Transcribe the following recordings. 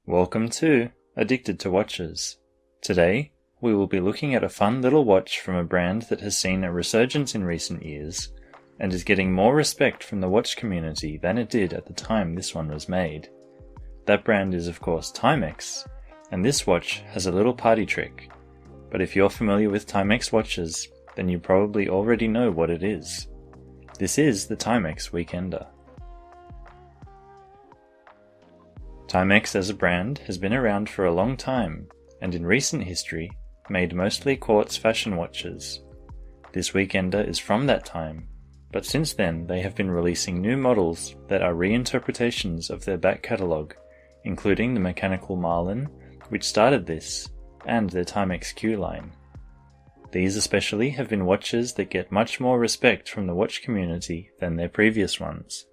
Welcome to Addicted to Watches. Today, we will be looking at a fun little watch from a brand that has seen a resurgence in recent years and is getting more respect from the watch community than it did at the time this one was made. That brand is of course Timex, and this watch has a little party trick. But if you're familiar with Timex watches, then you probably already know what it is. This is the Timex Weekender. Timex as a brand has been around for a long time, and in recent history, made mostly quartz fashion watches. This Weekender is from that time, but since then they have been releasing new models that are reinterpretations of their back catalogue, including the mechanical Marlin, which started this, and their Timex Q line. These especially have been watches that get much more respect from the watch community than their previous ones.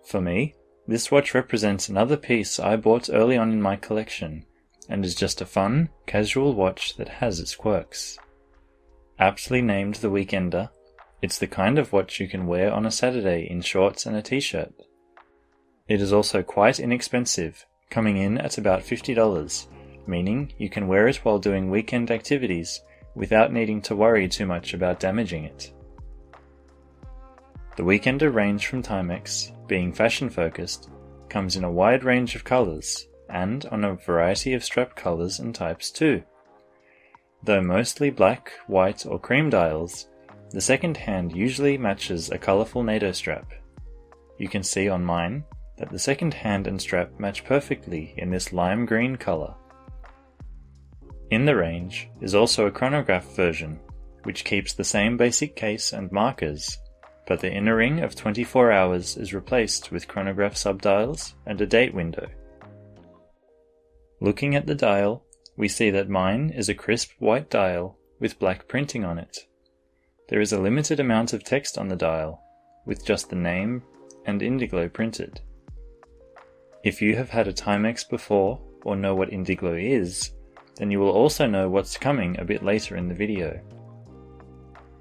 For me, this watch represents another piece I bought early on in my collection, and is just a fun, casual watch that has its quirks. Aptly named the Weekender, it's the kind of watch you can wear on a Saturday in shorts and a t-shirt. It is also quite inexpensive, coming in at about $50, meaning you can wear it while doing weekend activities without needing to worry too much about damaging it. The Weekender range from Timex, being fashion-focused, comes in a wide range of colours, and on a variety of strap colours and types too. Though mostly black, white or cream dials, the second hand usually matches a colourful NATO strap. You can see on mine that the second hand and strap match perfectly in this lime green colour. In the range is also a chronograph version, which keeps the same basic case and markers, but the inner ring of 24 hours is replaced with chronograph subdials and a date window. Looking at the dial, we see that mine is a crisp white dial with black printing on it. There is a limited amount of text on the dial, with just the name and Indiglo printed. If you have had a Timex before or know what Indiglo is, then you will also know what's coming a bit later in the video.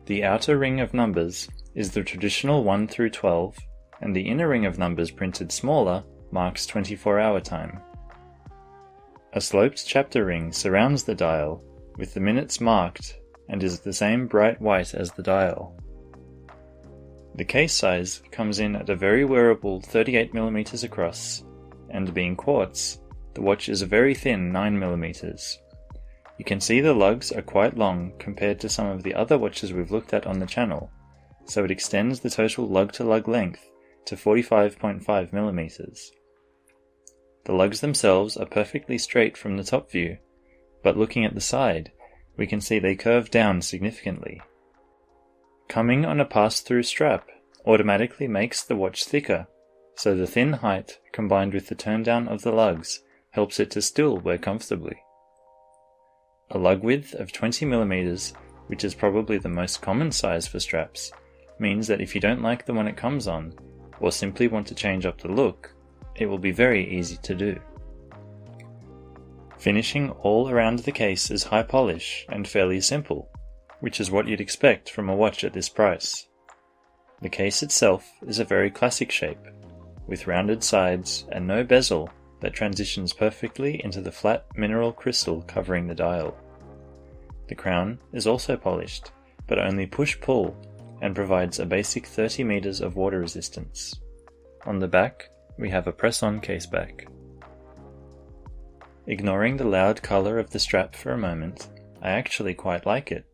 The outer ring of numbers is the traditional 1 through 12, and the inner ring of numbers printed smaller marks 24-hour time. A sloped chapter ring surrounds the dial, with the minutes marked, and is the same bright white as the dial. The case size comes in at a very wearable 38mm across, and being quartz, the watch is a very thin 9mm. You can see the lugs are quite long compared to some of the other watches we've looked at on the channel, so it extends the total lug-to-lug length to 45.5mm. The lugs themselves are perfectly straight from the top view, but looking at the side, we can see they curve down significantly. Coming on a pass-through strap automatically makes the watch thicker, so the thin height combined with the turn down of the lugs helps it to still wear comfortably. A lug width of 20mm, which is probably the most common size for straps, means that if you don't like the one it comes on, or simply want to change up the look, it will be very easy to do. Finishing all around the case is high polish and fairly simple, which is what you'd expect from a watch at this price. The case itself is a very classic shape, with rounded sides and no bezel that transitions perfectly into the flat mineral crystal covering the dial. The crown is also polished, but only push-pull, and provides a basic 30 meters of water resistance. On the back, we have a press-on case back. Ignoring the loud color of the strap for a moment, I actually quite like it.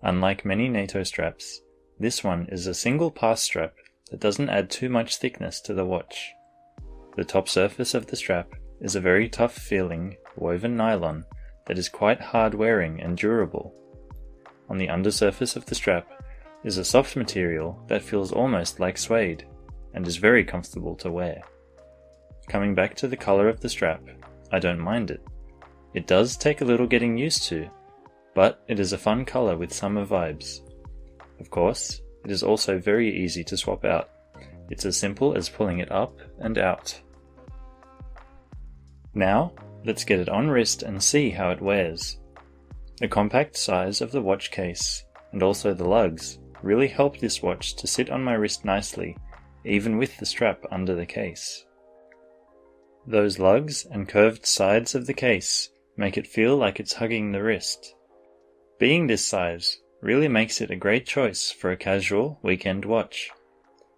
Unlike many NATO straps, this one is a single pass strap that doesn't add too much thickness to the watch. The top surface of the strap is a very tough feeling woven nylon that is quite hard wearing and durable. On the undersurface of the strap is a soft material that feels almost like suede, and is very comfortable to wear. Coming back to the color of the strap, I don't mind it. It does take a little getting used to, but it is a fun color with summer vibes. Of course, it is also very easy to swap out. It's as simple as pulling it up and out. Now, let's get it on wrist and see how it wears. The compact size of the watch case, and also the lugs, really helped this watch to sit on my wrist nicely, even with the strap under the case. Those lugs and curved sides of the case make it feel like it's hugging the wrist. Being this size really makes it a great choice for a casual weekend watch.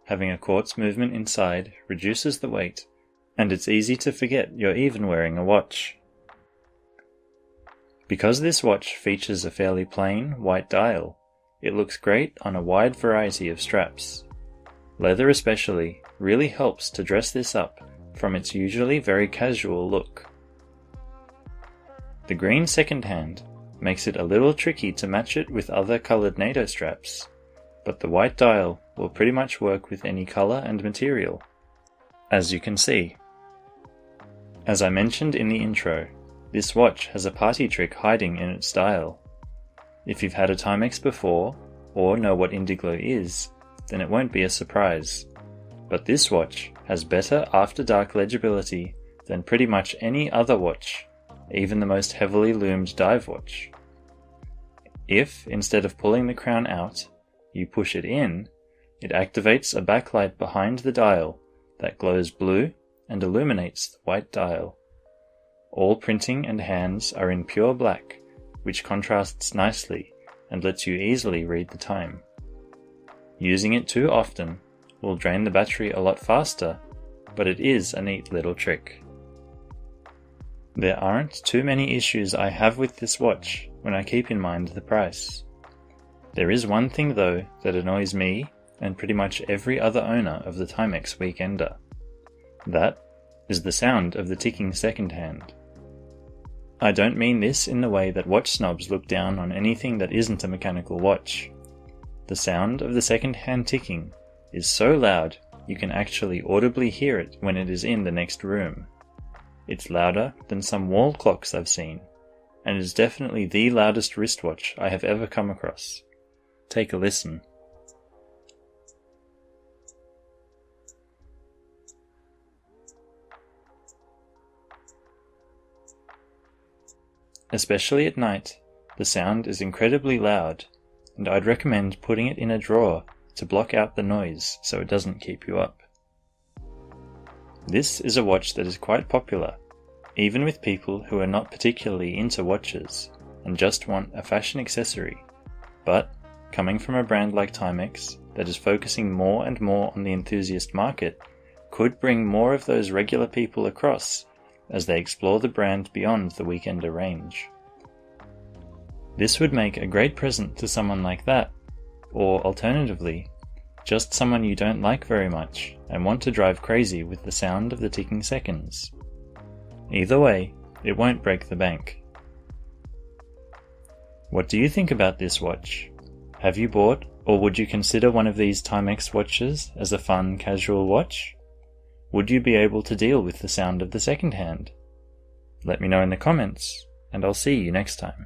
Having a quartz movement inside reduces the weight, and it's easy to forget you're even wearing a watch. Because this watch features a fairly plain white dial, it looks great on a wide variety of straps. Leather especially really helps to dress this up from its usually very casual look. The green second hand makes it a little tricky to match it with other coloured NATO straps, but the white dial will pretty much work with any colour and material, as you can see. As I mentioned in the intro, this watch has a party trick hiding in its dial. If you've had a Timex before, or know what Indiglo is, then it won't be a surprise. But this watch has better after-dark legibility than pretty much any other watch, even the most heavily loomed dive watch. If, instead of pulling the crown out, you push it in, it activates a backlight behind the dial that glows blue and illuminates the white dial. All printing and hands are in pure black, which contrasts nicely and lets you easily read the time. Using it too often will drain the battery a lot faster, but it is a neat little trick. There aren't too many issues I have with this watch when I keep in mind the price. There is one thing though that annoys me and pretty much every other owner of the Timex Weekender. That is the sound of the ticking second hand. I don't mean this in the way that watch snobs look down on anything that isn't a mechanical watch. The sound of the second hand ticking is so loud you can actually audibly hear it when it is in the next room. It's louder than some wall clocks I've seen, and is definitely the loudest wristwatch I have ever come across. Take a listen. Especially at night, the sound is incredibly loud, and I'd recommend putting it in a drawer to block out the noise so it doesn't keep you up. This is a watch that is quite popular, even with people who are not particularly into watches and just want a fashion accessory, but coming from a brand like Timex that is focusing more and more on the enthusiast market, could bring more of those regular people across as they explore the brand beyond the Weekender range. This would make a great present to someone like that, or alternatively, just someone you don't like very much and want to drive crazy with the sound of the ticking seconds. Either way, it won't break the bank. What do you think about this watch? Have you bought, or would you consider one of these Timex watches as a fun, casual watch? Would you be able to deal with the sound of the second hand? Let me know in the comments, and I'll see you next time.